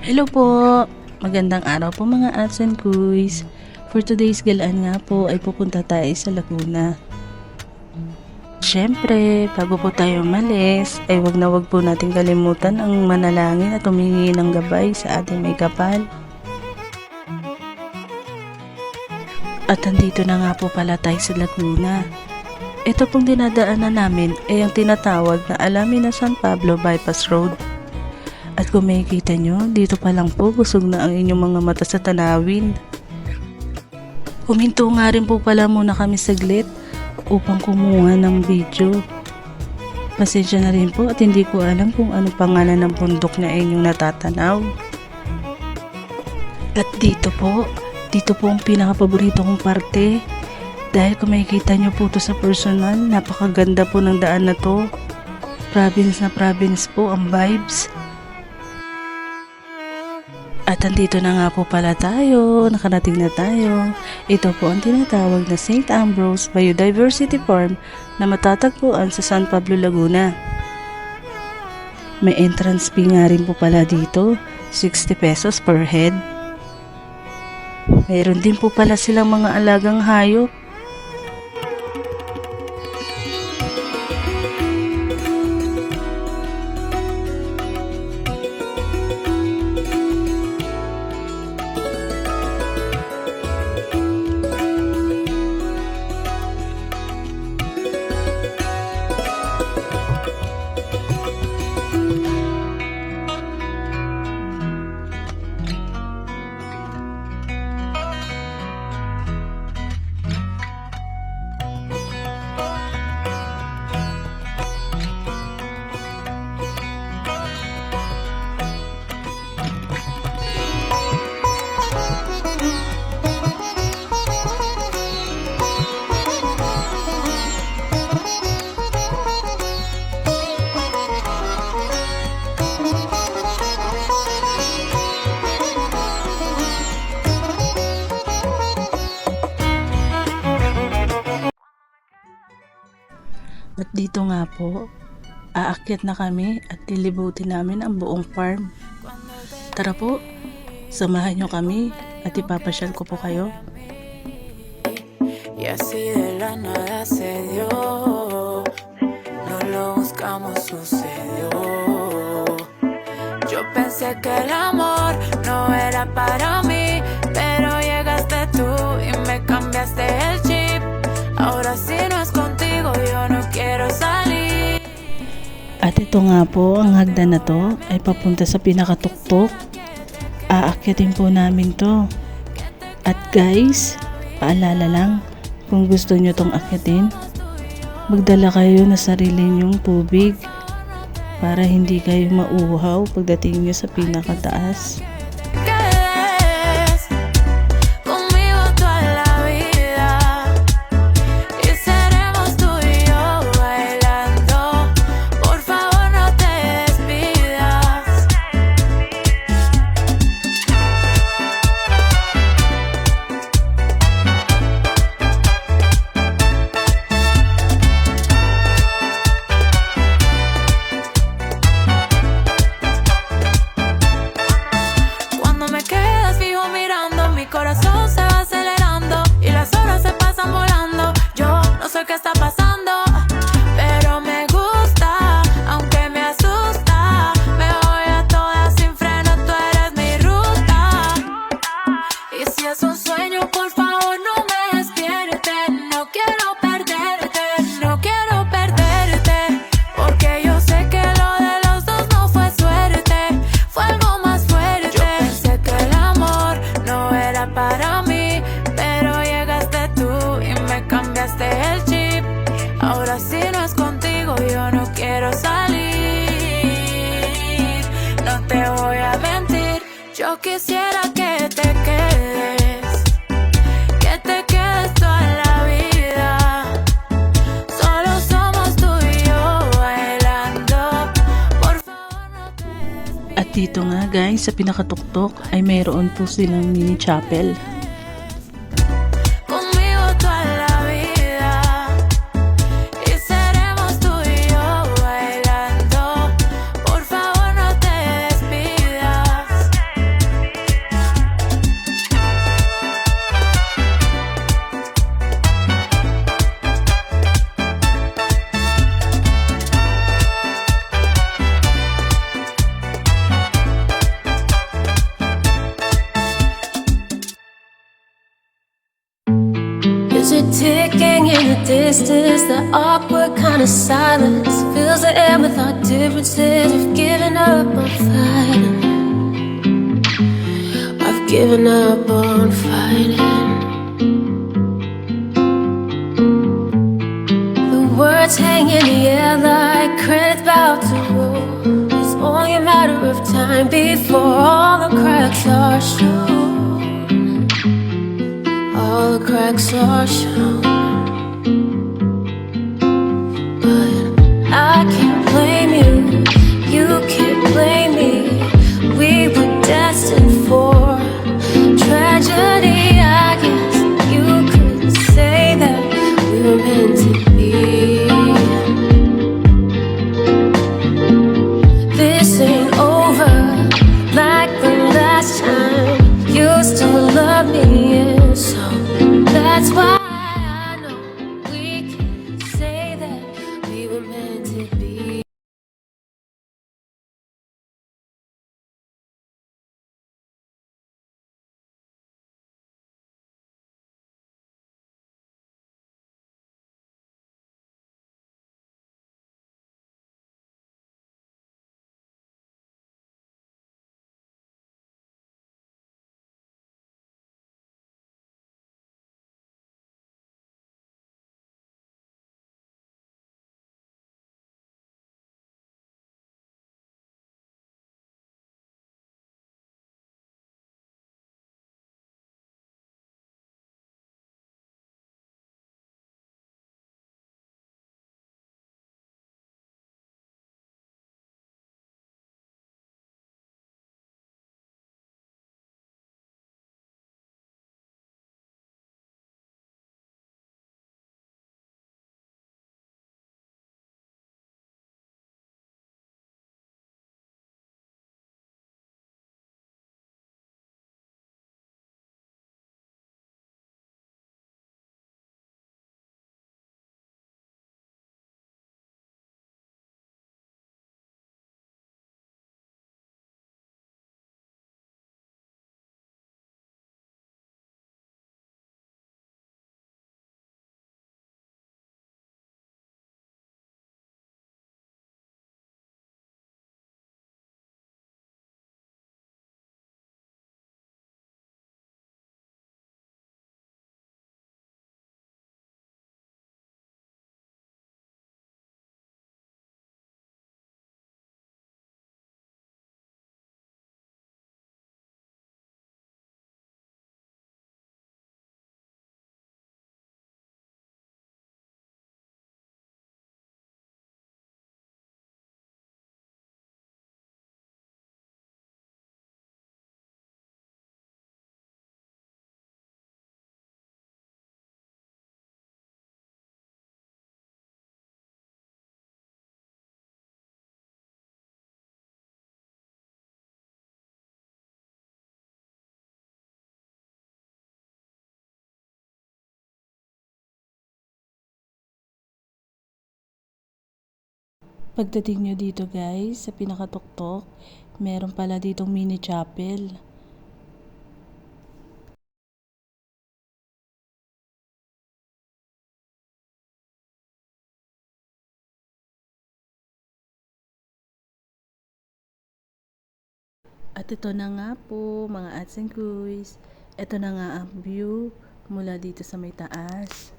Hello po! Magandang araw po mga ats and kuys. For today's galaan nga po ay pupunta tayo sa Laguna. Siyempre, bago po tayo umalis, ay wag na wag po natin kalimutan ang manalangin at humingi ng gabay sa ating may kapal. At andito na nga po pala tayo sa Laguna. Ito pong dinadaanan namin ay ang tinatawag na Alamina San Pablo Bypass Road. At kung makikita nyo, dito pa lang po busog na ang inyong mga mata sa tanawin. Huminto nga rin po pala muna kami saglit upang kumuha ng video. Pasensya na rin po at hindi ko alam kung ano pangalan ng bundok na inyong natatanaw. At dito po ang pinaka-paborito kong parte. Dahil kung makikita nyo po ito sa personal, napakaganda po ng daan na to. Province na province po ang vibes. At andito na nga po pala tayo, nakarating na tayo. Ito po ang tinatawag na St. Ambrose Biodiversity Farm na matatagpuan sa San Pablo, Laguna. May entrance fee nga rin po pala dito, 60 pesos per head. Mayroon din po pala silang mga alagang hayop. At dito nga po, aakyat na kami at lilibutin namin ang buong farm. Tara po, samahan nyo kami at ipapasyal ko po kayo. Y así de la nada se dio, no lo buscamos, sucedió. Yo pensé que el amor no era para mí, pero llegaste tú y me cambiaste el chip. Ahora si no es contigo yo no quiero salir. At ito nga po, ang hagdan na to ay papunta sa pinakatuktok. Aakyatin po namin to. At guys, paalala lang, kung gusto nyo tong akyatin, magdala kayo na sarili nyong tubig para hindi kayo mauhaw pagdating nyo sa pinakataas. Corazón se va acelerando y las horas se pasan volando. Yo no sé qué está pasando, pero me gusta, aunque me asusta. Me voy a todas sin freno, tú eres mi ruta. Y si es un sueño, por favor no me despiertes. No quiero perderte, no quiero perderte, porque yo sé que lo de los dos no fue suerte, fue algo más fuerte. Yo pensé que el amor no era para mí, pero llegaste tú y me cambiaste el chip. Ahora si no es contigo yo no quiero salir. No te voy a mentir, yo quisiera que te quedes, que te quedes toda la vida. Solo somos tú y yo bailando, por favor no te despidas. At dito nga guys, sa pinakatuktok ay mayroon po silang mini chapel. Conmigo toda la vida y seremos tú y yo bailando. Por favor no te despidas. Ticking in the distance, the awkward kind of silence fills the air with our differences. We've given up on fighting. I've given up on fighting. The words hang in the air like credits about to roll. It's only a matter of time before all the cracks are shown. All the cracks are shown. I can't blame you, you can't blame me. We were destined for tragedy. I guess you could say that we were meant to be. This ain't over like the last time. You still love me, and so that's why I know we can say that we were meant to be. Pagdating nyo dito guys, sa pinakatuktok, meron pala ditong mini chapel. At ito na nga po mga ats and kuys, ito na nga ang view mula dito sa may taas.